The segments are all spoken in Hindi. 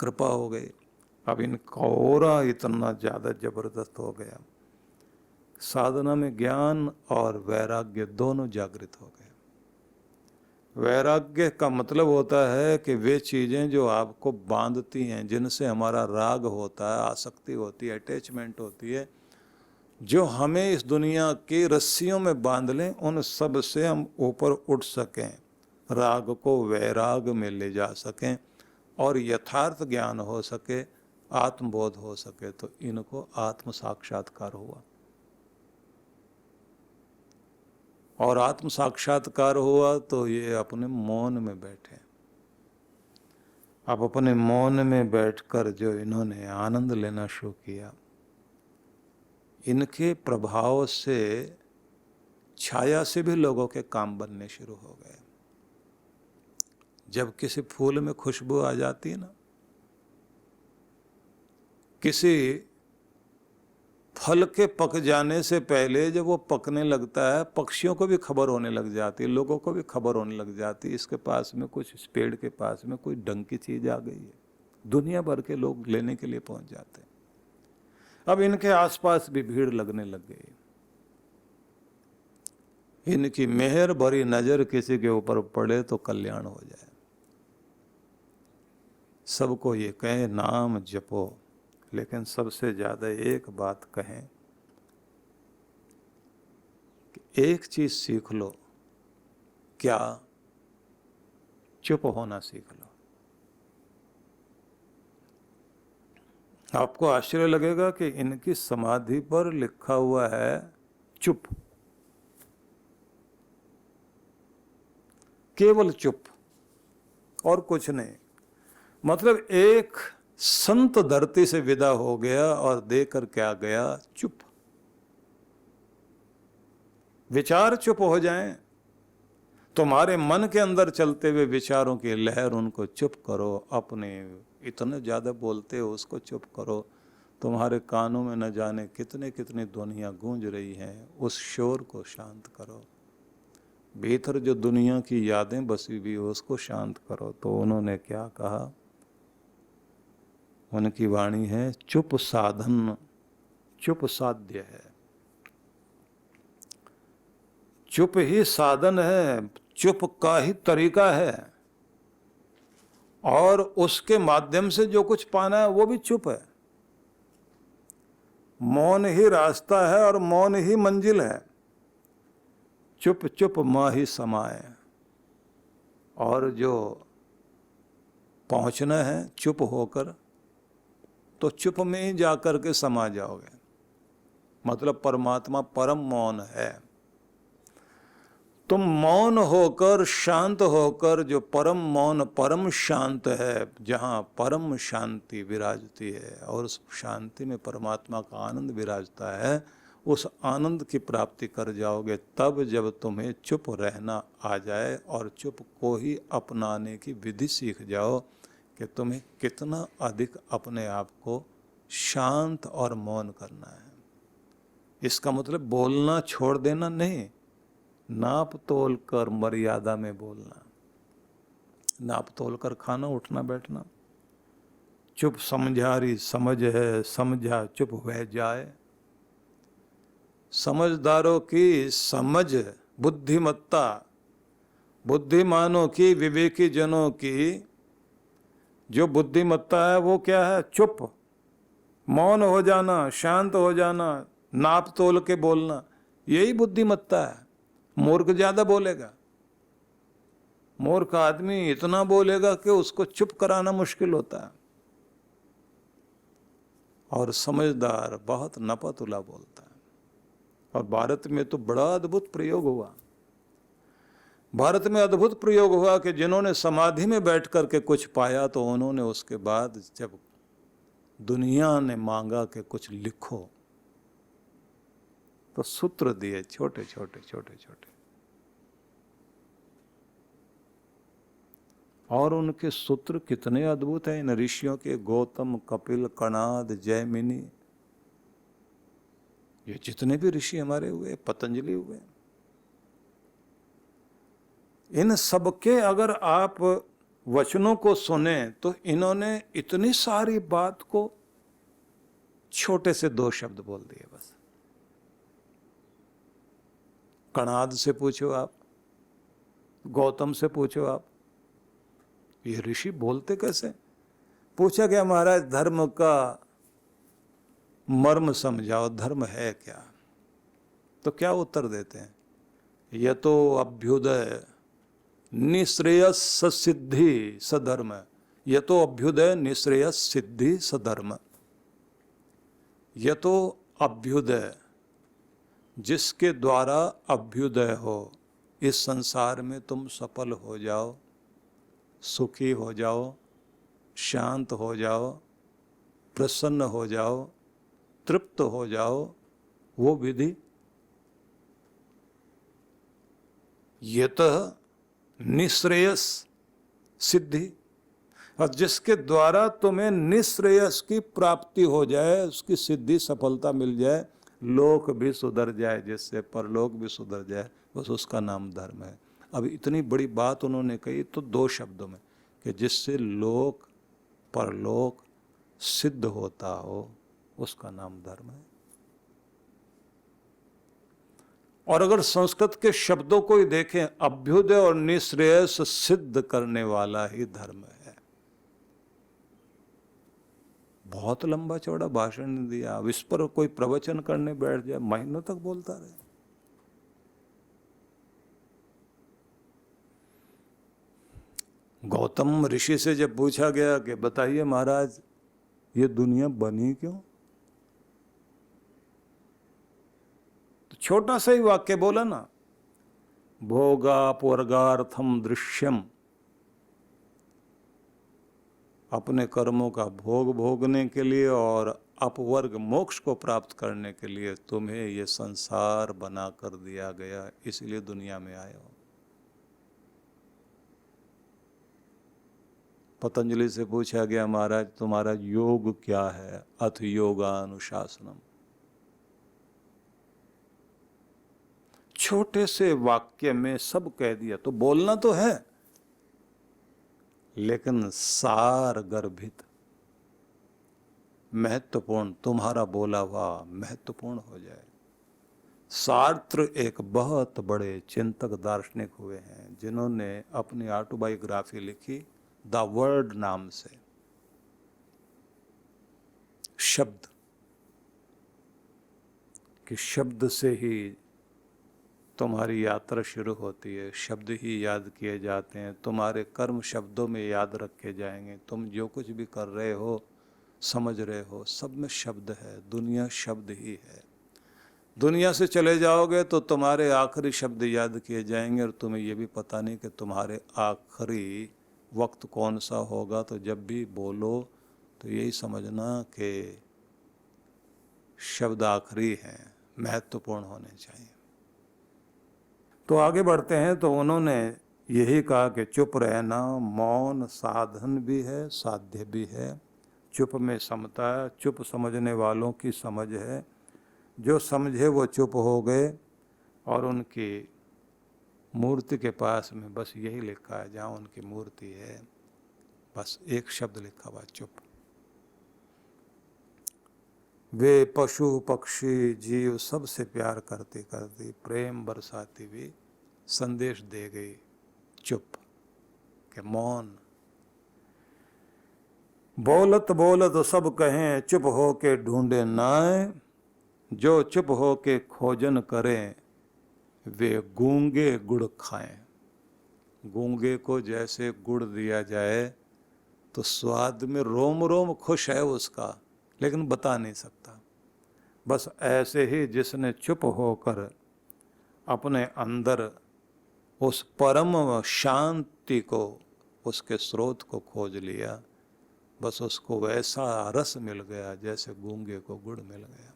कृपा हो गई। अब इनका ऑरा इतना ज़्यादा जबरदस्त हो गया, साधना में ज्ञान और वैराग्य दोनों जागृत हो गए। वैराग्य का मतलब होता है कि वे चीज़ें जो आपको बांधती हैं, जिनसे हमारा राग होता है, आसक्ति होती है, अटैचमेंट होती है, जो हमें इस दुनिया की रस्सियों में बांध लें, उन सब से हम ऊपर उठ सकें, राग को वैराग में ले जा सकें और यथार्थ ज्ञान हो सके, आत्मबोध हो सके, तो इनको आत्म साक्षात्कार हुआ। और आत्म साक्षात्कार हुआ तो ये अपने मौन में बैठे। अब अपने मौन में बैठकर जो इन्होंने आनंद लेना शुरू किया, इनके प्रभाव से छाया से भी लोगों के काम बनने शुरू हो गए। जब किसी फूल में खुशबू आ जाती है ना, किसी फल के पक जाने से पहले जब वो पकने लगता है, पक्षियों को भी खबर होने लग जाती है, लोगों को भी खबर होने लग जाती है, इसके पास में कुछ, इस पेड़ के पास में कोई ढंग की चीज आ गई है। दुनिया भर के लोग लेने के लिए पहुंच जाते हैं। अब इनके आसपास भी भीड़ लगने लग गई। इनकी मेहर भरी नजर किसी के ऊपर पड़े तो कल्याण हो जाए। सबको ये कहें नाम जपो, लेकिन सबसे ज्यादा एक बात कहें कि एक चीज सीख लो। क्या? चुप होना सीख लो। आपको आश्चर्य लगेगा कि इनकी समाधि पर लिखा हुआ है चुप, केवल चुप और कुछ नहीं। मतलब एक संत धरती से विदा हो गया और देकर क्या गया? चुप। विचार चुप हो जाएं, तुम्हारे मन के अंदर चलते हुए विचारों की लहर, उनको चुप करो। अपने इतने ज्यादा बोलते हो उसको चुप करो। तुम्हारे कानों में न जाने कितने कितनी ध्वनियां गूंज रही हैं, उस शोर को शांत करो। भीतर जो दुनिया की यादें बसी हुई उसको शांत करो। तो उन्होंने क्या कहा? उनकी वाणी है चुप साधन, चुप साध्य है। चुप ही साधन है, चुप का ही तरीका है, और उसके माध्यम से जो कुछ पाना है वो भी चुप है। मौन ही रास्ता है और मौन ही मंजिल है। चुप चुप माही समाए, और जो पहुंचना है चुप होकर, तो चुप में ही जाकर के समा जाओगे। मतलब परमात्मा परम मौन है। तुम मौन होकर, शांत होकर, जो परम मौन परम शांत है, जहाँ परम शांति विराजती है और उस शांति में परमात्मा का आनंद विराजता है, उस आनंद की प्राप्ति कर जाओगे तब जब तुम्हें चुप रहना आ जाए और चुप को ही अपनाने की विधि सीख जाओ कि तुम्हें कितना अधिक अपने आप को शांत और मौन करना है। इसका मतलब बोलना छोड़ देना नहीं, नाप तोल कर मर्यादा में बोलना, नाप तोल कर खाना उठना बैठना। चुप समझारी समझ है, समझा चुप वह जाए। समझदारों की समझ, बुद्धिमत्ता, बुद्धिमानों की, विवेकी जनों की जो बुद्धिमत्ता है वो क्या है? चुप, मौन हो जाना, शांत हो जाना, नाप तोल के बोलना, यही बुद्धिमत्ता है। मूर्ख ज्यादा बोलेगा, मूर्ख आदमी इतना बोलेगा कि उसको चुप कराना मुश्किल होता है, और समझदार बहुत नपतुला बोलता है। और भारत में तो बड़ा अद्भुत प्रयोग हुआ। भारत में अद्भुत प्रयोग हुआ कि जिन्होंने समाधि में बैठ करके कुछ पाया, तो उन्होंने उसके बाद जब दुनिया ने मांगा कि कुछ लिखो, तो सूत्र दिए छोटे छोटे छोटे छोटे, और उनके सूत्र कितने अद्भुत हैं इन ऋषियों के। गौतम, कपिल, कणाद, जैमिनी, ये जितने भी ऋषि हमारे हुए, पतंजलि हुए, इन सबके अगर आप वचनों को सुने तो इन्होंने इतनी सारी बात को छोटे से 2 शब्द बोल दिए बस। कणाद से पूछो आप, गौतम से पूछो आप, ये ऋषि बोलते कैसे? पूछा गया महाराज धर्म का मर्म समझाओ, धर्म है क्या? तो क्या उत्तर देते हैं? यह तो अभ्युदय निश्रेयस सिद्धि सधर्म। यह तो अभ्युदय निश्रेयस सिद्धि सधर्म। यह तो अभ्युदय, जिसके द्वारा अभ्युदय हो, इस संसार में तुम सफल हो जाओ, सुखी हो जाओ, शांत हो जाओ, प्रसन्न हो जाओ, तृप्त हो जाओ, वो विधि ये तो निश्रेयस सिद्धि, और जिसके द्वारा तुम्हें निश्रेयस की प्राप्ति हो जाए, उसकी सिद्धि सफलता मिल जाए, लोक भी सुधर जाए, जिससे परलोक भी सुधर जाए, बस उसका नाम धर्म है। अब इतनी बड़ी बात उन्होंने कही तो 2 शब्दों में, कि जिससे लोक परलोक सिद्ध होता हो, उसका नाम धर्म है। और अगर संस्कृत के शब्दों को ही देखें, अभ्युदय और निश्रेयस सिद्ध करने वाला ही धर्म है। बहुत लंबा चौड़ा भाषण दिया, अब इस पर कोई प्रवचन करने बैठ जाए, महीनों तक बोलता रहे। गौतम ऋषि से जब पूछा गया कि बताइए महाराज ये दुनिया बनी क्यों, तो छोटा सा ही वाक्य बोला ना, भोगापोर्गार्थम दृश्यम, अपने कर्मों का भोग भोगने के लिए और अपवर्ग मोक्ष को प्राप्त करने के लिए तुम्हें ये संसार बना कर दिया गया, इसलिए दुनिया में आए हो। पतंजलि से पूछा गया महाराज तुम्हारा योग क्या है, अथ योगानुशासनम। छोटे से वाक्य में सब कह दिया। तो बोलना तो है, लेकिन सार गर्भित महत्वपूर्ण, तुम्हारा बोला हुआ महत्वपूर्ण हो जाए। सार्त्र एक बहुत बड़े चिंतक दार्शनिक हुए हैं, जिन्होंने अपनी ऑटोबायोग्राफी लिखी द वर्ड नाम से। शब्द, कि शब्द से ही तुम्हारी यात्रा शुरू होती है, शब्द ही याद किए जाते हैं, तुम्हारे कर्म शब्दों में याद रखे जाएंगे। तुम जो कुछ भी कर रहे हो, समझ रहे हो, सब में शब्द है, दुनिया शब्द ही है। दुनिया से चले जाओगे तो तुम्हारे आखिरी शब्द याद किए जाएंगे, और तुम्हें ये भी पता नहीं कि तुम्हारे आखिरी वक्त कौन सा होगा। तो जब भी बोलो तो यही समझना कि शब्द आखिरी हैं, महत्वपूर्ण होने चाहिए। तो आगे बढ़ते हैं। तो उन्होंने यही कहा कि चुप रहना, मौन साधन भी है, साध्य भी है। चुप में समता है, चुप समझने वालों की समझ है। जो समझे वो चुप हो गए, और उनकी मूर्ति के पास में बस यही लिखा है, जहाँ उनकी मूर्ति है बस एक शब्द लिखा हुआ, चुप। वे पशु पक्षी जीव सबसे प्यार करती करती, प्रेम बरसाती भी संदेश दे गई, चुप, के मौन। बोलत बोलत सब कहें, चुप हो के ढूंढे नाए, जो चुप हो के खोजन करें, वे गूंगे गुड़ खाएं। गूंगे को जैसे गुड़ दिया जाए तो स्वाद में रोम रोम खुश है उसका, लेकिन बता नहीं सकता। बस ऐसे ही जिसने चुप होकर अपने अंदर उस परम शांति को, उसके स्रोत को खोज लिया, बस उसको वैसा रस मिल गया जैसे गूंगे को गुड़ मिल गया।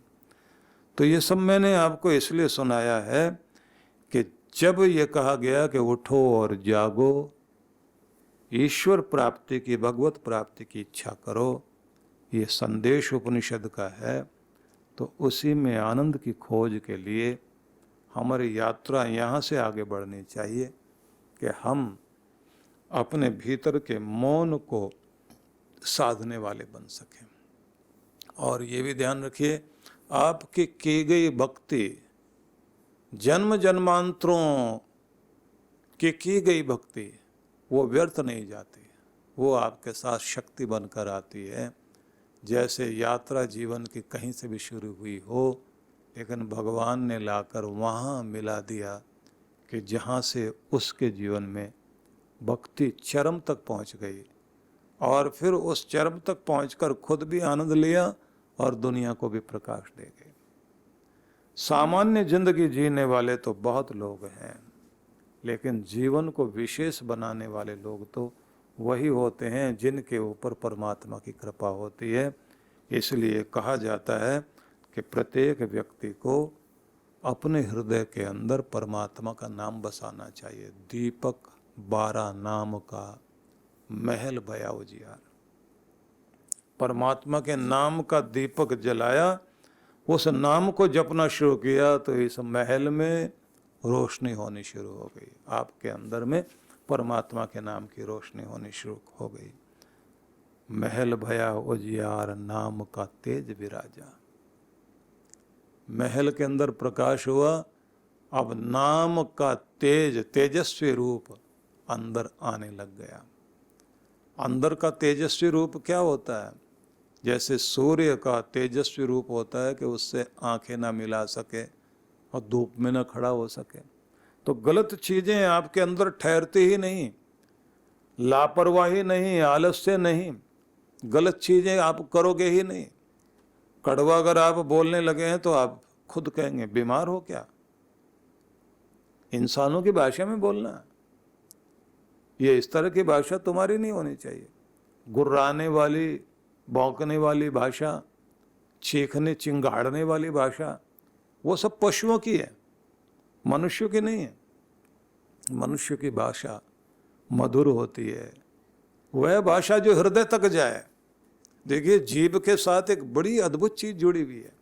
तो ये सब मैंने आपको इसलिए सुनाया है कि जब ये कहा गया कि उठो और जागो, ईश्वर प्राप्ति की, भगवत प्राप्ति की इच्छा करो, ये संदेश उपनिषद का है। तो उसी में आनंद की खोज के लिए हमारी यात्रा यहाँ से आगे बढ़नी चाहिए कि हम अपने भीतर के मौन को साधने वाले बन सकें। और ये भी ध्यान रखिए, आपकी की गई भक्ति, जन्म जन्मांतरों की गई भक्ति, वो व्यर्थ नहीं जाती, वो आपके साथ शक्ति बनकर आती है। जैसे यात्रा जीवन की कहीं से भी शुरू हुई हो, लेकिन भगवान ने लाकर वहाँ मिला दिया कि जहाँ से उसके जीवन में भक्ति चरम तक पहुँच गई, और फिर उस चरम तक पहुँचकर खुद भी आनंद लिया और दुनिया को भी प्रकाश दे गए। सामान्य जिंदगी जीने वाले तो बहुत लोग हैं, लेकिन जीवन को विशेष बनाने वाले लोग तो वही होते हैं जिनके ऊपर परमात्मा की कृपा होती है। इसलिए कहा जाता है कि प्रत्येक व्यक्ति को अपने हृदय के अंदर परमात्मा का नाम बसाना चाहिए। दीपक 12 नाम का महल भया उजियार। परमात्मा के नाम का दीपक जलाया, उस नाम को जपना शुरू किया, तो इस महल में रोशनी होनी शुरू हो गई। आपके अंदर में परमात्मा के नाम की रोशनी होनी शुरू हो गई। महल भया उजियार, नाम का तेज विराजा। महल के अंदर प्रकाश हुआ, अब नाम का तेज, तेजस्वी रूप अंदर आने लग गया। अंदर का तेजस्वी रूप क्या होता है? जैसे सूर्य का तेजस्वी रूप होता है कि उससे आंखें ना मिला सके और धूप में ना खड़ा हो सके। तो गलत चीजें आपके अंदर ठहरती ही नहीं, लापरवाही नहीं, आलस्य नहीं, गलत चीजें आप करोगे ही नहीं। कड़वा अगर आप बोलने लगे हैं तो आप खुद कहेंगे बीमार हो क्या? इंसानों की भाषा में बोलना, ये इस तरह की भाषा तुम्हारी नहीं होनी चाहिए। गुर्राने वाली, भौंकने वाली भाषा, चीखने चिंगाड़ने वाली भाषा, वो सब पशुओं की है, मनुष्यों की नहीं है। मनुष्य की भाषा मधुर होती है, वह भाषा जो हृदय तक जाए। देखिए, जीभ के साथ एक बड़ी अद्भुत चीज जुड़ी हुई है।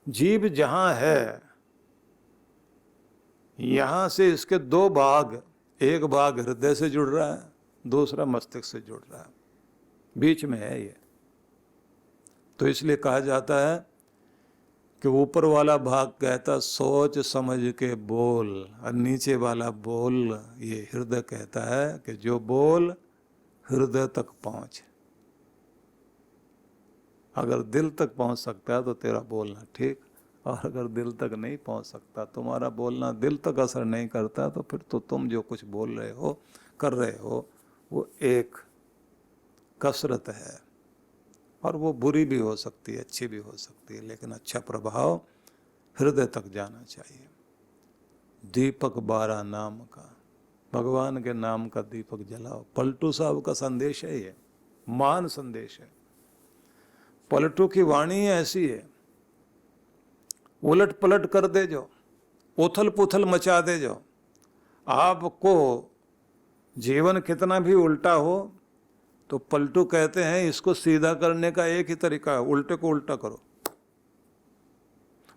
जीभ जहां है, यहां से इसके दो भाग, एक भाग हृदय से जुड़ रहा है, दूसरा मस्तिष्क से जुड़ रहा है, बीच में है ये। तो इसलिए कहा जाता है कि ऊपर वाला भाग कहता सोच समझ के बोल, और नीचे वाला बोल, ये हृदय कहता है कि जो बोल हृदय तक पहुंच। अगर दिल तक पहुंच सकता है तो तेरा बोलना ठीक, और अगर दिल तक नहीं पहुंच सकता, तुम्हारा बोलना दिल तक असर नहीं करता, तो फिर तो तुम जो कुछ बोल रहे हो, कर रहे हो, वो एक कसरत है, और वो बुरी भी हो सकती है, अच्छी भी हो सकती है, लेकिन अच्छा प्रभाव हृदय तक जाना चाहिए। दीपक 12 नाम का, भगवान के नाम का दीपक जलाओ। पलटू साहब का संदेश है ये, महान संदेश है। पलटू की वाणी ऐसी है, उलट पलट कर दे जो, उथल पुथल मचा दे जो। आपको जीवन कितना भी उल्टा हो, तो पलटू कहते हैं इसको सीधा करने का एक ही तरीका है, उल्टे को उल्टा करो।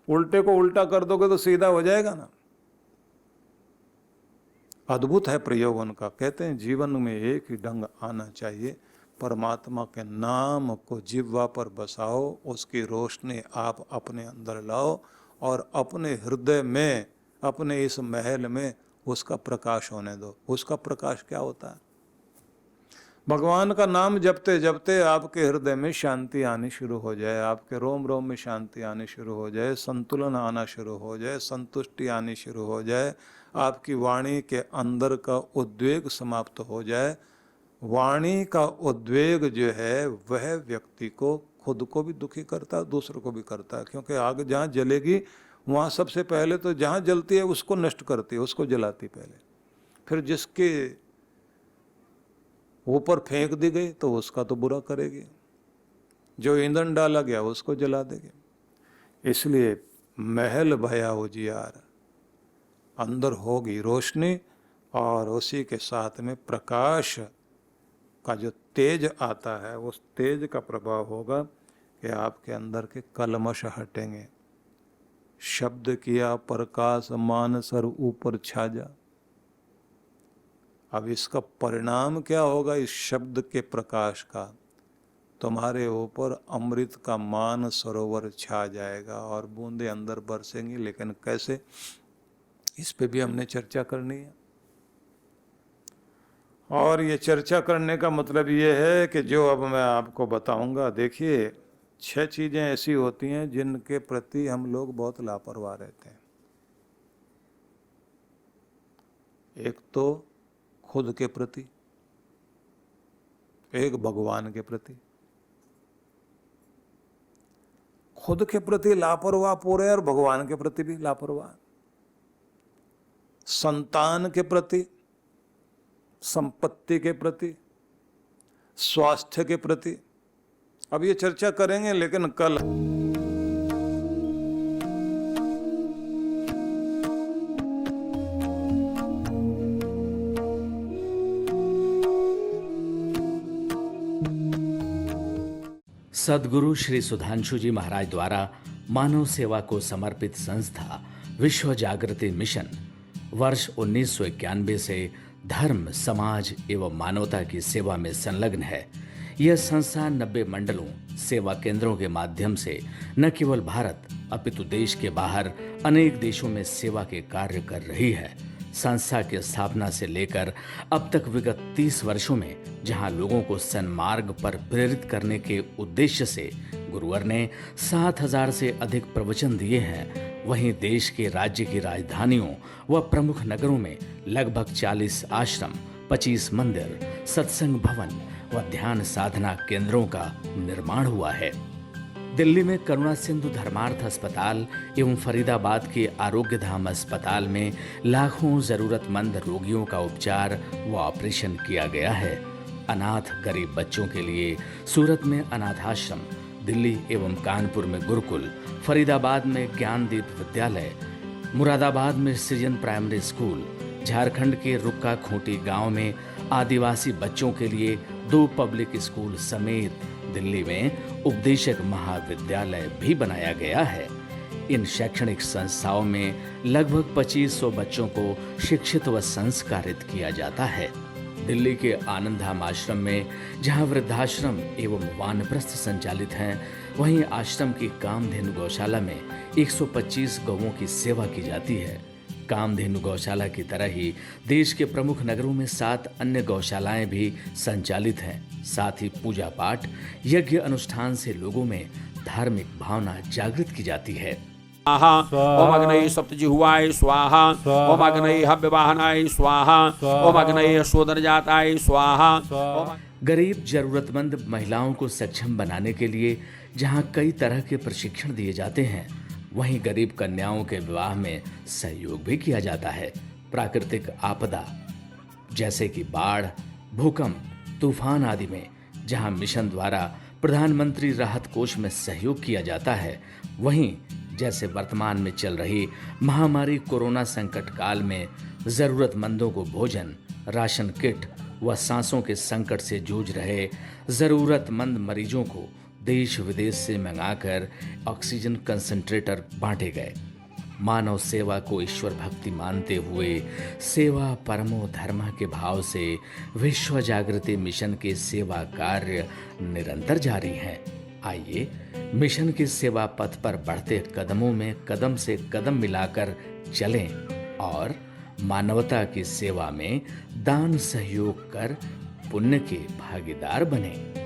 उल्टे को उल्टा कर दोगे तो सीधा हो जाएगा ना। अद्भुत है प्रयोग उनका। कहते हैं जीवन में एक ही ढंग आना चाहिए, परमात्मा के नाम को जिह्वा पर बसाओ, उसकी रोशनी आप अपने अंदर लाओ, और अपने हृदय में, अपने इस महल में उसका प्रकाश होने दो। उसका प्रकाश क्या होता है? भगवान का नाम जपते जपते आपके हृदय में शांति आनी शुरू हो जाए, आपके रोम रोम में शांति आनी शुरू हो जाए, संतुलन आना शुरू हो जाए, संतुष्टि आनी शुरू हो जाए, आपकी वाणी के अंदर का उद्वेग समाप्त हो जाए। वाणी का उद्वेग जो है वह व्यक्ति को, खुद को भी दुखी करता है, दूसरों को भी करता है। क्योंकि आग जहाँ जलेगी वहाँ सबसे पहले तो जहाँ जलती है उसको नष्ट करती है, उसको जलाती पहले, फिर जिसके ऊपर फेंक दी गई तो उसका तो बुरा करेगी, जो ईंधन डाला गया उसको जला देगी। इसलिए महल भया उजियार, अंदर होगी रोशनी, और उसी के साथ में प्रकाश का जो तेज आता है, उस तेज का प्रभाव होगा कि आपके अंदर के कलमश हटेंगे। शब्द किया प्रकाश मान सर ऊपर छा जा। अब इसका परिणाम क्या होगा इस शब्द के प्रकाश का? तुम्हारे ऊपर अमृत का मान सरोवर छा जाएगा और बूंदे अंदर बरसेंगी। लेकिन कैसे, इस पे भी हमने चर्चा करनी है। और ये चर्चा करने का मतलब ये है कि जो अब मैं आपको बताऊंगा, देखिए 6 चीजें ऐसी होती हैं जिनके प्रति हम लोग बहुत लापरवाह रहते हैं। एक तो खुद के प्रति, एक भगवान के प्रति। खुद के प्रति लापरवाह पूरे और भगवान के प्रति भी लापरवाह। संतान के प्रति, संपत्ति के प्रति, स्वास्थ्य के प्रति। अब ये चर्चा करेंगे, लेकिन कल सद्गुरु श्री सुधांशु जी महाराज द्वारा मानव सेवा को समर्पित संस्था विश्व जागृति मिशन वर्ष 1991 से धर्म, समाज एवं मानवता की सेवा में संलग्न है। यह संस्था 90 मंडलों, सेवा केंद्रों के माध्यम से न केवल भारत अपितु देश के बाहर अनेक देशों में सेवा के कार्य कर रही है। संस्था की स्थापना से लेकर अब तक विगत 30 वर्षों में जहां लोगों को सन्मार्ग पर प्रेरित करने के उद्देश्य से गुरुवर ने 7000 से अधिक प्रवचन दिए हैं, वहीं देश के राज्य की राजधानियों व प्रमुख नगरों में लगभग 40 आश्रम, 25 मंदिर, सत्संग भवन व ध्यान साधना केंद्रों का निर्माण हुआ है। दिल्ली में करुणा सिंधु धर्मार्थ अस्पताल एवं फरीदाबाद के आरोग्य धाम अस्पताल में लाखों जरूरतमंद रोगियों का उपचार व ऑपरेशन किया गया है। अनाथ गरीब बच्चों के लिए सूरत में अनाथाश्रम, दिल्ली एवं कानपुर में गुरुकुल, फरीदाबाद में ज्ञानदीप विद्यालय, मुरादाबाद में सृजन प्राइमरी स्कूल, झारखंड के रुक्का खूंटी गांव में आदिवासी बच्चों के लिए 2 पब्लिक स्कूल समेत दिल्ली में उपदेशक महाविद्यालय भी बनाया गया है। इन शैक्षणिक संस्थाओं में लगभग 2500 बच्चों को शिक्षित व संस्कारित किया जाता है। दिल्ली के आनंदधाम आश्रम में जहां वृद्धाश्रम एवं वानप्रस्थ संचालित हैं, वहीं आश्रम की कामधेनु गौशाला में 125 गौओं की सेवा की जाती है। कामधेनु गौशाला की तरह ही देश के प्रमुख नगरों में 7 अन्य गौशालाएं भी संचालित हैं। साथ ही पूजा पाठ, यज्ञ अनुष्ठान से लोगों में धार्मिक भावना जागृत की जाती है। ओम अग्नये सप्तजिह्वाय स्वाहा, ओम अग्नये हव्यवाहनाय स्वाहा, ओम अग्नये शोधनजाताय स्वाहा। गरीब जरूरतमंद महिलाओं को सक्षम बनाने के लिए जहां कई तरह के प्रशिक्षण दिए जाते हैं, वहीं गरीब कन्याओं के विवाह में सहयोग भी किया जाता है। प्राकृतिक आपदा जैसे कि बाढ़, भूकंप, तूफान आदि में जहां मिशन द्वारा प्रधानमंत्री राहत कोष में सहयोग किया जाता है, वहीं जैसे वर्तमान में चल रही महामारी कोरोना संकट काल में जरूरतमंदों को भोजन, राशन किट व सांसों के संकट से जूझ रहे जरूरतमंद मरीजों को देश विदेश से मंगाकर ऑक्सीजन कंसंट्रेटर बांटे गए। मानव सेवा को ईश्वर भक्ति मानते हुए सेवा परमो धर्म के भाव से विश्व जागृति मिशन के सेवा कार्य निरंतर जारी हैं। आइए मिशन के सेवा पथ पर बढ़ते कदमों में कदम से कदम मिलाकर चलें और मानवता की सेवा में दान सहयोग कर पुण्य के भागीदार बनें।